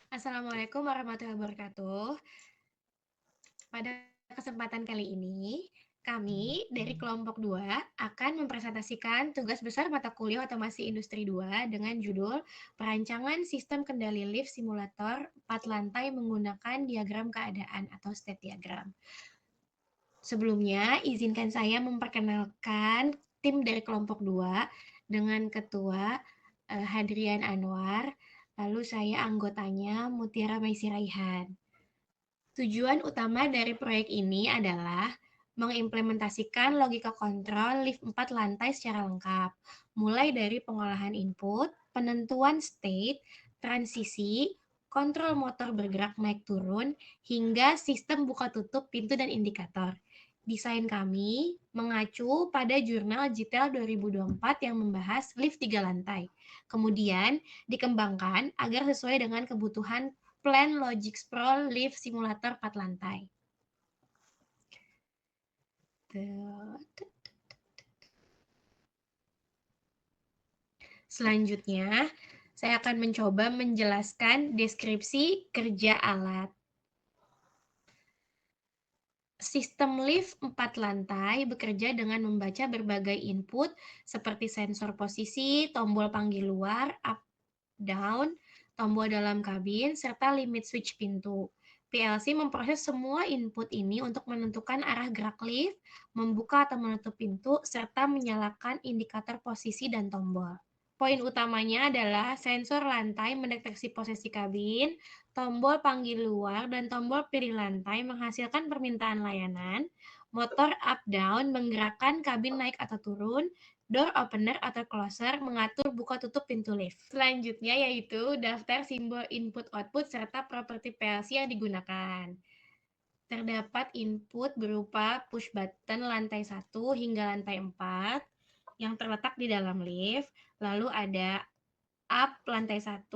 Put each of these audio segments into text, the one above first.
Assalamualaikum warahmatullahi wabarakatuh. Pada kesempatan kali ini, kami dari kelompok 2 akan mempresentasikan tugas besar mata kuliah Otomasi Industri 2 dengan judul Perancangan Sistem Kendali Lift Simulator 4 Lantai Menggunakan Diagram Keadaan atau State Diagram. Sebelumnya, izinkan saya memperkenalkan tim dari kelompok 2 dengan Ketua Hadrian Anwar, lalu saya anggotanya Mutiara Maisi Raihan. Tujuan utama dari proyek ini adalah mengimplementasikan logika kontrol lift 4 lantai secara lengkap, mulai dari pengolahan input, penentuan state, transisi, kontrol motor bergerak naik turun, hingga sistem buka tutup pintu dan indikator. Desain kami mengacu pada jurnal GTEL 2024 yang membahas lift 3 lantai. Kemudian dikembangkan agar sesuai dengan kebutuhan Plan Logic Sprawl Lift Simulator 4 lantai. Selanjutnya, saya akan mencoba menjelaskan deskripsi kerja alat. Sistem lift 4 lantai bekerja dengan membaca berbagai input seperti sensor posisi, tombol panggil luar, up, down, tombol dalam kabin, serta limit switch pintu. PLC memproses semua input ini untuk menentukan arah gerak lift, membuka atau menutup pintu, serta menyalakan indikator posisi dan tombol. Poin utamanya adalah sensor lantai mendeteksi posisi kabin, tombol panggil luar, dan tombol pilih lantai menghasilkan permintaan layanan, motor up-down menggerakkan kabin naik atau turun, door opener atau closer mengatur buka tutup pintu lift. Selanjutnya yaitu daftar simbol input-output serta properti PLC yang digunakan. Terdapat input berupa push button lantai 1 hingga lantai 4 yang terletak di dalam lift, lalu ada up lantai 1,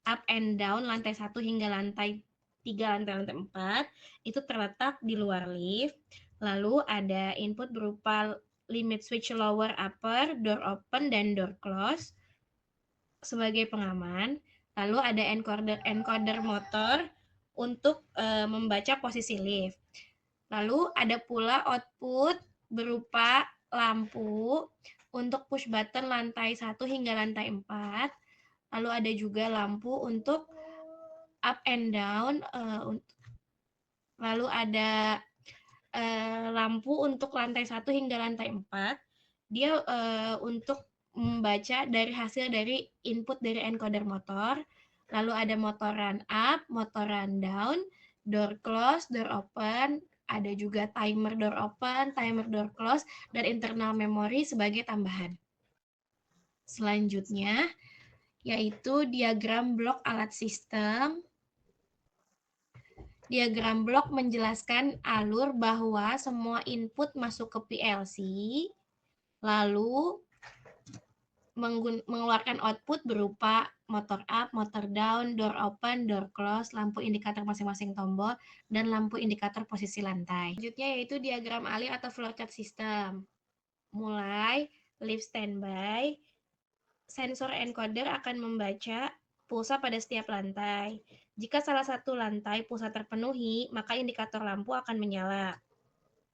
up and down lantai 1 hingga lantai 3, lantai 4, itu terletak di luar lift. Lalu ada input berupa limit switch lower upper, door open, dan door close sebagai pengaman. Lalu ada encoder motor untuk membaca posisi lift. Lalu ada pula output berupa lampu untuk push button lantai 1 hingga lantai 4. Lalu ada juga lampu untuk up and down. Lalu ada lampu untuk lantai 1 hingga lantai 4. Dia untuk membaca dari hasil dari input dari encoder motor. Lalu ada motor run up, motor run down, door close, door open, ada juga timer door open, timer door close, dan internal memory sebagai tambahan. Selanjutnya, yaitu diagram blok alat sistem. Diagram blok menjelaskan alur bahwa semua input masuk ke PLC, lalu mengeluarkan output berupa motor up, motor down, door open, door close, lampu indikator masing-masing tombol, dan lampu indikator posisi lantai. Selanjutnya yaitu diagram alih atau flowchart system. Mulai lift standby, sensor encoder akan membaca pulsa pada setiap lantai. Jika salah satu lantai pulsa terpenuhi, maka indikator lampu akan menyala.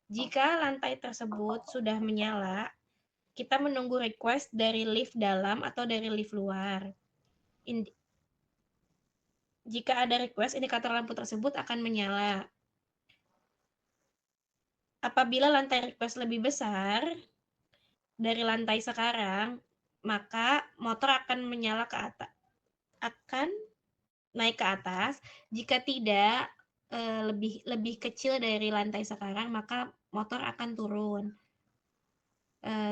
Jika lantai tersebut sudah menyala, kita menunggu request dari lift dalam atau dari lift luar. Jika ada request, indikator lampu tersebut akan menyala. Apabila lantai request lebih besar dari lantai sekarang, maka motor akan menyala ke atas, akan naik ke atas. Jika tidak, lebih kecil dari lantai sekarang, maka motor akan turun.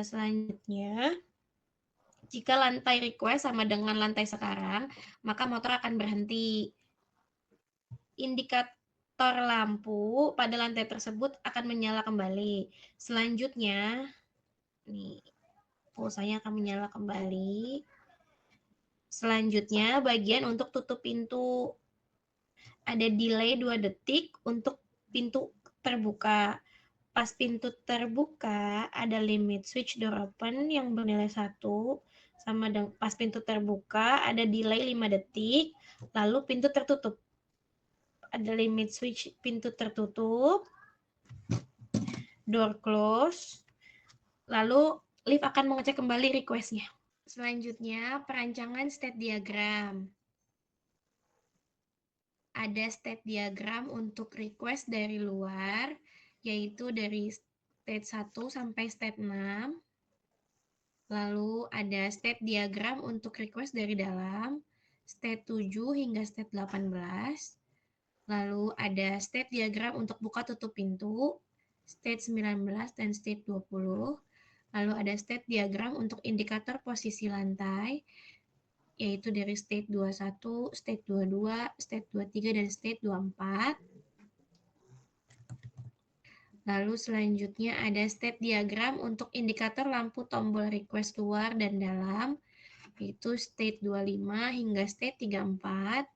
Selanjutnya, jika lantai request sama dengan lantai sekarang, maka motor akan berhenti. Indikator lampu pada lantai tersebut akan menyala kembali. Selanjutnya, nih, pulsanya akan menyala kembali. Selanjutnya, bagian untuk tutup pintu. Ada delay 2 detik untuk pintu terbuka. Pas pintu terbuka, ada limit switch door open yang bernilai 1, sama pas pintu terbuka ada delay 5 detik, lalu pintu tertutup. Ada limit switch pintu tertutup, door close, lalu lift akan mengecek kembali request-nya. Selanjutnya, perancangan state diagram. Ada state diagram untuk request dari luar, yaitu dari state 1 sampai state 6. Lalu ada state diagram untuk request dari dalam, state 7 hingga state 18. Lalu ada state diagram untuk buka tutup pintu, state 19 dan state 20. Lalu ada state diagram untuk indikator posisi lantai, yaitu dari state 21, state 22, state 23, dan state 24. Lalu selanjutnya ada state diagram untuk indikator lampu tombol request luar dan dalam, yaitu state 25 hingga state 34.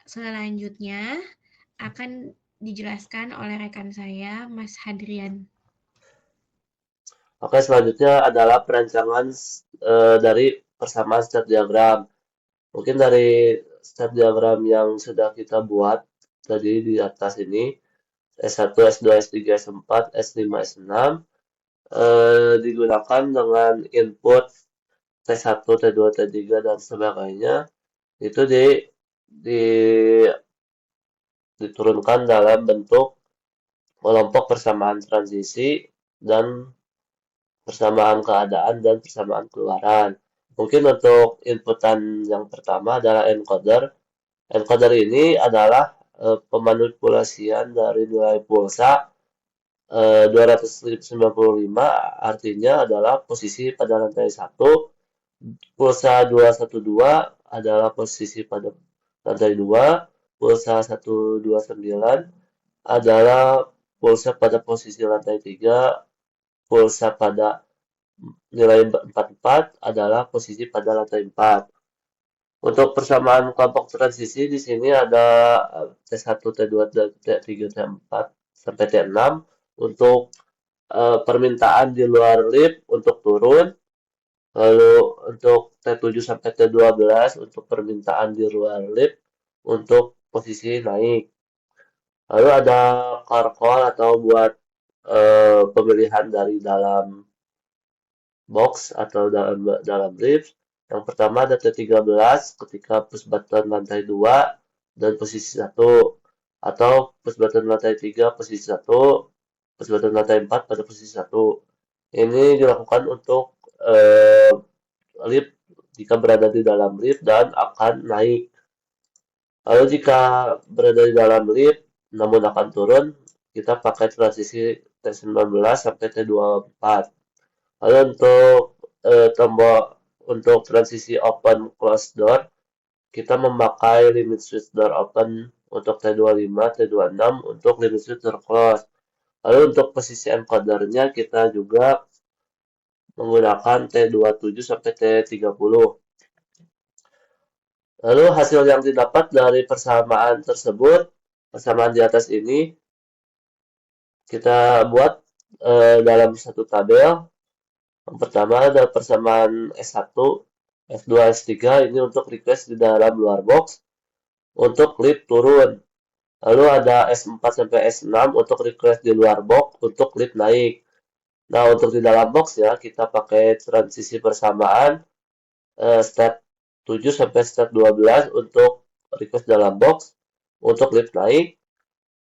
Selanjutnya akan dijelaskan oleh rekan saya, Mas Hadrian. Oke, selanjutnya adalah perancangan dari persamaan state diagram. Mungkin dari state diagram yang sudah kita buat tadi di atas ini, S1, S2, S3, S4, S5, S6, digunakan dengan input T1, T2, T3, dan sebagainya, itu diturunkan dalam bentuk kelompok persamaan transisi dan persamaan keadaan dan persamaan keluaran. Mungkin untuk inputan yang pertama adalah encoder. Encoder ini adalah pemanipulasian dari nilai pulsa 295, artinya adalah posisi pada lantai 1, pulsa 212 adalah posisi pada lantai 2, pulsa 129 adalah pulsa pada posisi lantai 3, pulsa pada nilai 44 adalah posisi pada lantai 4. Untuk persamaan kelompok transisi di sini ada T1, T2, T3, T4 sampai T6 untuk permintaan di luar lift untuk turun, lalu untuk T7 sampai T12 untuk permintaan di luar lift untuk posisi naik. Lalu ada carcol atau buat pemilihan dari dalam box atau dalam lift. Yang pertama ada T13 ketika push button lantai 2 dan posisi 1, atau push button lantai 3 posisi 1, push button lantai 4 pada posisi 1. Ini dilakukan untuk lift jika berada di dalam lift dan akan naik. Lalu jika berada di dalam lift namun akan turun, kita pakai transisi T19 sampai T24. Lalu untuk tombol untuk transisi open close door, kita memakai limit switch door open untuk T25, T26 untuk limit switch door close. Lalu untuk posisi encodernya kita juga menggunakan T27 sampai T30. Lalu hasil yang didapat dari persamaan tersebut, persamaan di atas ini, kita buat dalam satu tabel. Yang pertama ada persamaan S1, S2, S3 ini untuk request di dalam luar box untuk lift turun. Lalu ada S4 sampai S6 untuk request di luar box untuk lift naik. Nah, untuk di dalam box ya kita pakai transisi persamaan step 7 sampai step 12 untuk request dalam box untuk lift naik.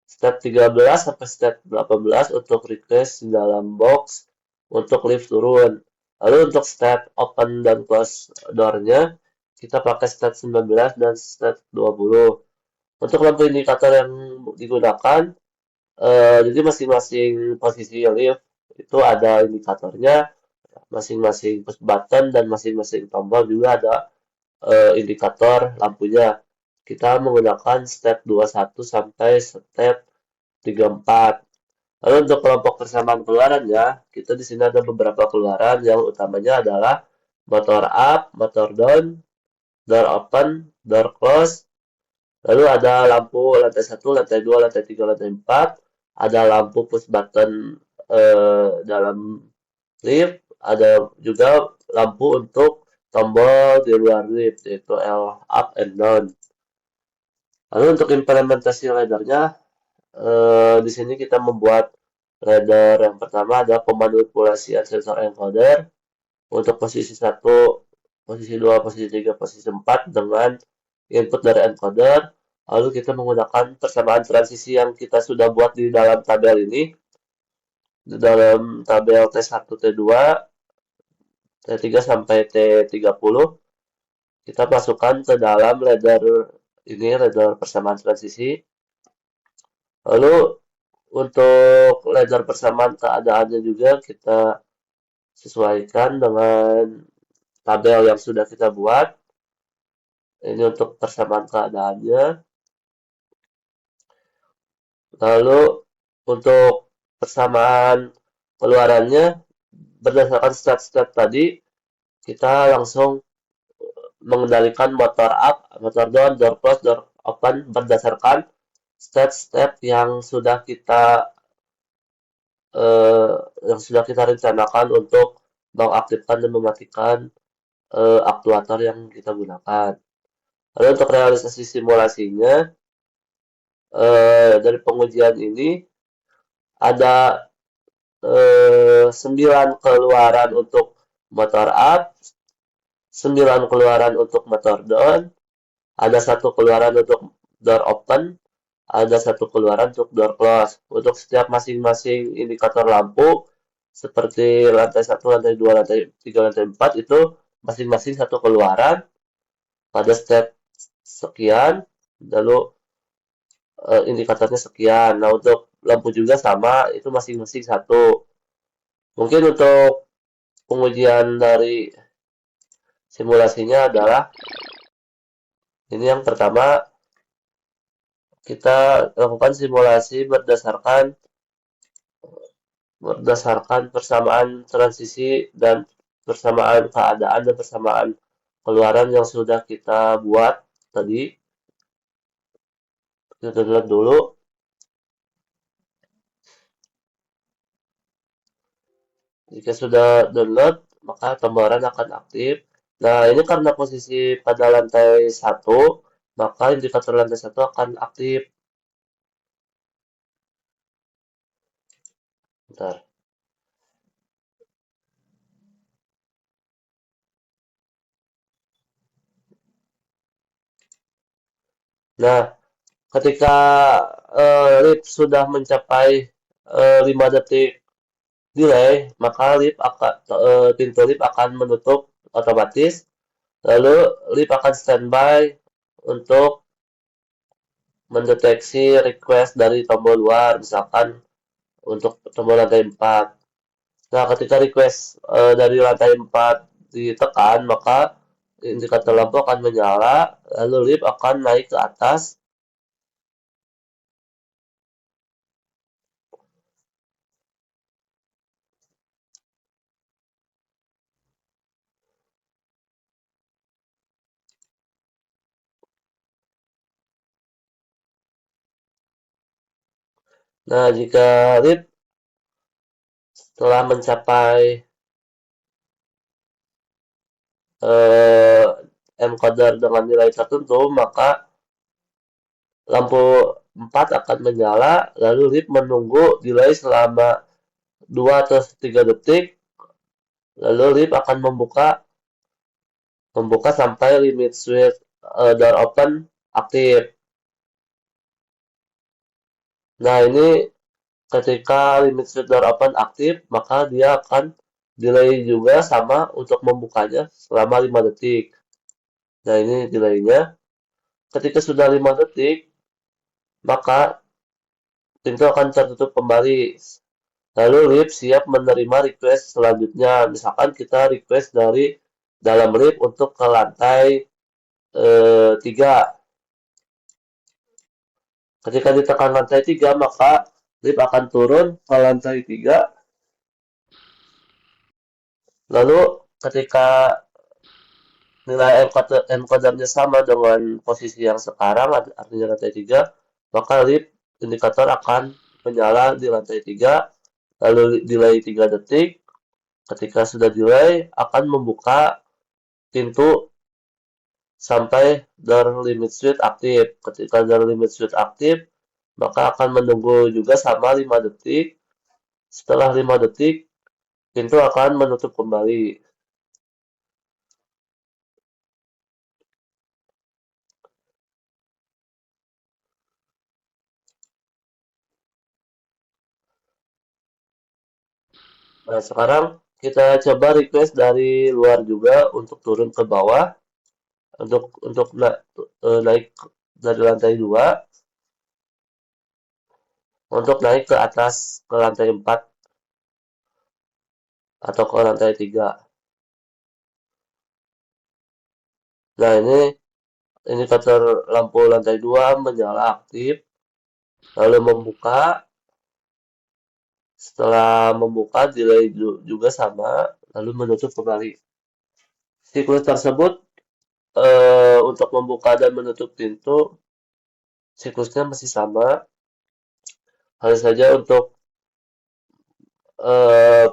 Step 13 sampai step 18 untuk request di dalam box untuk lift turun. Lalu untuk step open dan close door-nya, kita pakai step 19 dan step 20. Untuk lampu indikator yang digunakan, jadi masing-masing posisi lift itu ada indikatornya, masing-masing push button dan masing-masing tombol juga ada indikator lampunya. Kita menggunakan step 21 sampai step 34. Lalu untuk kelompok persamaan keluaran ya, kita di sini ada beberapa keluaran yang utamanya adalah motor up, motor down, door open, door close. Lalu ada lampu lantai 1, lantai 2, lantai 3, lantai 4. Ada lampu push button dalam lift. Ada juga lampu untuk tombol di luar lift, yaitu L up and down. Lalu untuk implementasi laddernya, di sini kita membuat ladder yang pertama ada pemanipulasian sensor encoder untuk posisi 1, posisi 2, posisi 3, posisi 4 dengan input dari encoder. Lalu kita menggunakan persamaan transisi yang kita sudah buat di dalam tabel ini. Di dalam tabel T1, T2, T3 sampai T30, kita masukkan ke dalam ladder ini, ladder persamaan transisi. Lalu untuk ladder persamaan keadaannya juga kita sesuaikan dengan tabel yang sudah kita buat. Ini untuk persamaan keadaannya. Lalu untuk persamaan keluarannya berdasarkan step-step tadi, kita langsung mengendalikan motor up, motor down, door close, door open berdasarkan step-step eh, yang sudah kita rencanakan untuk mengaktifkan dan mematikan aktuator yang kita gunakan. Lalu untuk realisasi simulasinya, dari pengujian ini ada 9 keluaran untuk motor up, 9 keluaran untuk motor down, ada 1 keluaran untuk door open, ada 1 keluaran untuk door close. Untuk setiap masing-masing indikator lampu, seperti lantai 1, lantai 2, lantai 3, lantai 4, itu masing-masing 1 keluaran pada step sekian, lalu indikatornya sekian. Nah, untuk lampu juga sama, itu masing-masing 1. Mungkin untuk pengujian dari simulasinya adalah ini yang pertama, kita lakukan simulasi berdasarkan persamaan transisi dan persamaan keadaan dan persamaan keluaran yang sudah kita buat tadi. Kita lihat dulu. Jika sudah download, maka gambaran akan aktif. Nah, ini karena posisi pada lantai 1, maka indikator lantai 1 akan aktif. Bentar. Nah, ketika lift sudah mencapai 5 detik delay, maka pintu lift akan menutup otomatis. Lalu lift akan standby untuk mendeteksi request dari tombol luar, misalkan untuk tombol lantai 4. Nah, ketika request dari lantai 4 ditekan, maka indikator lampu akan menyala, lalu lift akan naik ke atas. Nah, jika lift telah mencapai encoder dengan nilai tertentu, maka lampu 4 akan menyala, lalu lift menunggu delay selama 2 atau 3 detik, lalu lift akan membuka sampai limit switch door open aktif. Nah, ini ketika limit switch door open aktif, maka dia akan delay juga sama untuk membukanya selama 5 detik. Nah, ini delaynya. Ketika sudah 5 detik, maka pintu akan tertutup kembali. Lalu lift siap menerima request selanjutnya. Misalkan kita request dari dalam lift untuk ke lantai 3. Ketika ditekan lantai 3, maka lift akan turun ke lantai 3. Lalu ketika nilai encodernya sama dengan posisi yang sekarang, artinya lantai 3, maka lift indikator akan menyala di lantai 3, lalu delay 3 detik, Ketika sudah delay, akan membuka pintu sampai door limit switch aktif. Ketika door limit switch aktif, maka akan menunggu juga sama 5 detik. Setelah 5 detik, pintu akan menutup kembali. Nah, sekarang kita coba request dari luar juga untuk turun ke bawah, untuk naik dari lantai 2, untuk naik ke atas ke lantai 4 atau ke lantai 3. Nah, ini indikator lampu lantai 2 menyala aktif, lalu membuka. Setelah membuka, delay juga sama, lalu menutup kembali. Siklus tersebut untuk membuka dan menutup pintu, siklusnya masih sama. Hanya saja untuk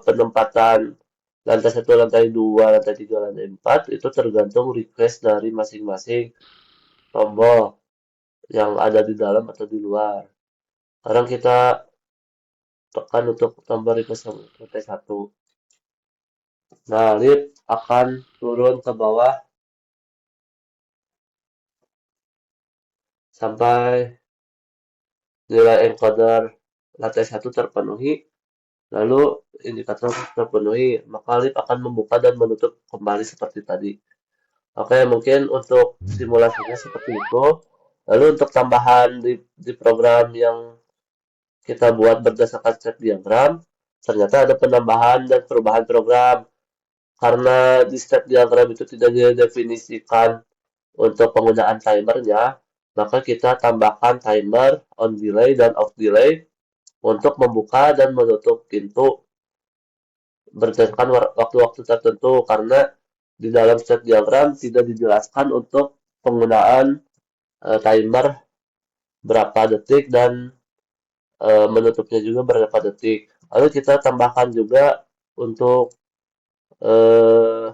penempatan lantai 1, lantai 2, lantai 3, lantai 4 itu tergantung request dari masing-masing tombol yang ada di dalam atau di luar. Sekarang kita tekan untuk tombol request lantai 1. Nah, lift akan turun ke bawah sampai nilai encoder lantai 1 terpenuhi, lalu indikator terpenuhi, maka lift akan membuka dan menutup kembali seperti tadi. Oke, mungkin untuk simulasinya seperti itu. Lalu untuk tambahan di program yang kita buat berdasarkan step diagram, ternyata ada penambahan dan perubahan program. Karena di step diagram itu tidak didefinisikan untuk penggunaan timernya, maka kita tambahkan timer on delay dan off delay untuk membuka dan menutup pintu berdasarkan waktu-waktu tertentu, karena di dalam step diagram tidak dijelaskan untuk penggunaan timer berapa detik dan menutupnya juga berapa detik. Lalu kita tambahkan juga untuk eh,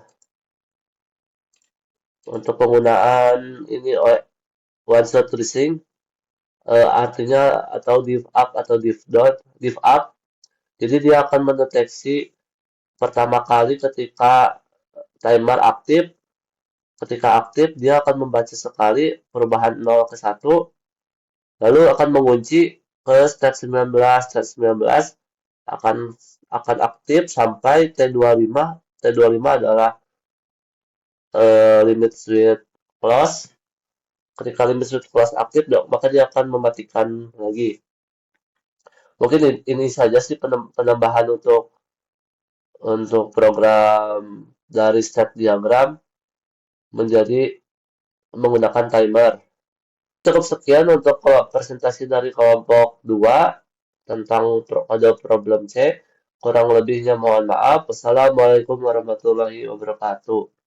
untuk penggunaan ini one shot tracing, artinya atau div up atau div up. Jadi dia akan mendeteksi pertama kali ketika timer aktif. Ketika aktif, dia akan membaca sekali perubahan 0 ke 1, lalu akan mengunci ke step 19. Step 19 akan akan aktif sampai T25. T25 adalah limit switch close. Ketika limit switch close aktif, maka dia akan mematikan lagi. Mungkin ini saja sih penambahan untuk program dari step diagram menjadi menggunakan timer. Cukup sekian untuk presentasi dari kelompok 2 tentang kode problem C. Kurang lebihnya mohon maaf. Wassalamualaikum warahmatullahi wabarakatuh.